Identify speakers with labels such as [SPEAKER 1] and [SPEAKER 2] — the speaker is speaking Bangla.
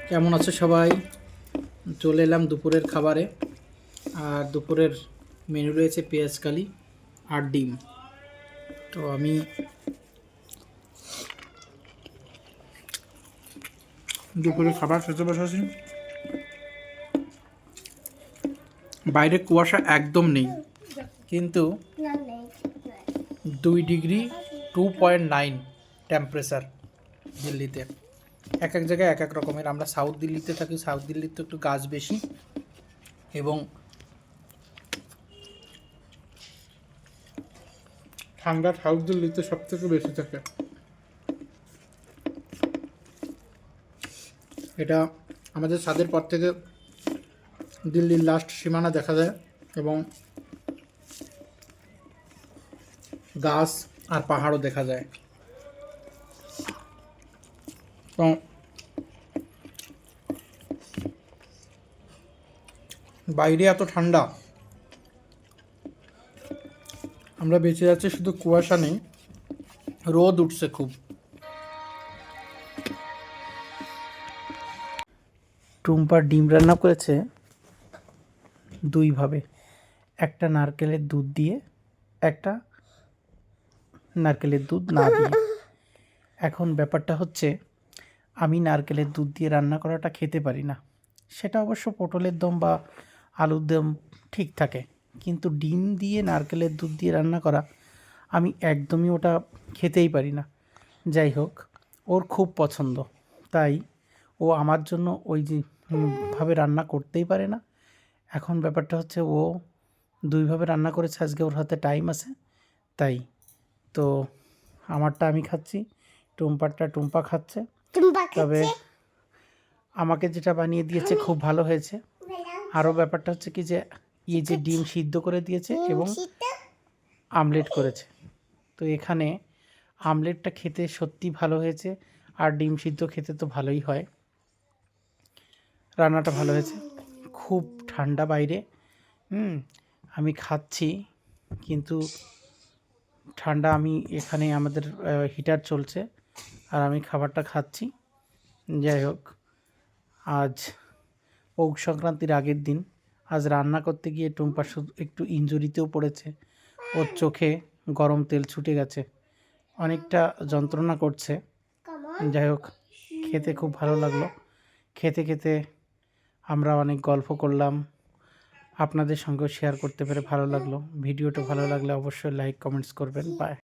[SPEAKER 1] কেমন আছো সবাই? চলে এলাম দুপুরের খাবারে। আর দুপুরের মেনু রয়েছে পেঁয়াজ কালি আর ডিম। তো আমি দুপুরে খাবার খেতে বসেছি। বাইরে কুয়াশা একদম নেই, কিন্তু 2 ডিগ্রি 2.9 টেম্পারেচার দিল্লিতে। এক এক জায়গায় এক এক রকমের। আমরা সাউথ দিল্লিতে থাকি, সাউথ দিল্লিতে একটু গাছ বেশি এবং ঠান্ডা সাউথ দিল্লিতে সব থেকে বেশি থাকে। এটা আমাদের ছাদের পর থেকে দিল্লির লাস্ট সীমানা দেখা যায় এবং গাছ আর পাহাড়ও দেখা যায়। তো বাইরে এত ঠান্ডা, আমরা বেঁচে যাচ্ছি শুধু কুয়াশা নেই, রোদ উঠছে খুব। টুম্পা ডিম রান্না করেছে দুইভাবে, একটা নারকেলের দুধ দিয়ে, একটা নারকেলের দুধ না দিয়ে। এখন ব্যাপারটা হচ্ছে, আমি নারকেলের দুধ দিয়ে রান্না করাটা খেতে পারি না। সেটা অবশ্য পটলের দম বা আলুর দম ঠিক থাকে, কিন্তু ডিম দিয়ে নারকেলের দুধ দিয়ে রান্না করা আমি একদমই ওটা খেতেই পারি না। যাই হোক, ওর খুব পছন্দ, তাই ও আমার জন্য ওই যে ভাবে রান্না করতেই পারে না। এখন ব্যাপারটা হচ্ছে, ও দুইভাবে রান্না করেছে, আজকে ওর হাতে টাইম আছে তাই। তো আমারটা আমি খাচ্ছি, টুম্পারটা টুম্পা খাচ্ছে। তবে আমাকে যেটা বানিয়ে দিয়েছে খুব ভালো হয়েছে। আরও ব্যাপারটা হচ্ছে কি, যে এই যে ডিম সিদ্ধ করে দিয়েছে এবং আমলেট করেছে। তো এখানে আমলেটটা খেতে সত্যি ভালো হয়েছে, আর ডিম সিদ্ধ খেতে তো ভালোই হয়। রান্নাটা ভালো হয়েছে। খুব ঠান্ডা বাইরে, আমি খাচ্ছি, কিন্তু ঠান্ডা। আমি এখানে আমাদের হিটার চলছে আর আমি খাবারটা খাচ্ছি। যাই হোক, আজ পৌষ সংক্রান্তির আগের দিন। আজ রান্না করতে গিয়ে টুম্পা শুধু একটু ইনজুরিতেও পড়েছে। ওর চোখে গরম তেল ছুটে গেছে, অনেকটা যন্ত্রণা করছে। যাই হোক, খেতে খুব ভালো লাগলো। খেতে খেতে আমরা অনেক গল্প করলাম, আপনাদের সঙ্গেও শেয়ার করতে পেরে ভালো লাগলো। ভিডিওটা ভালো লাগলে অবশ্যই লাইক কমেন্টস করবেন। বাই।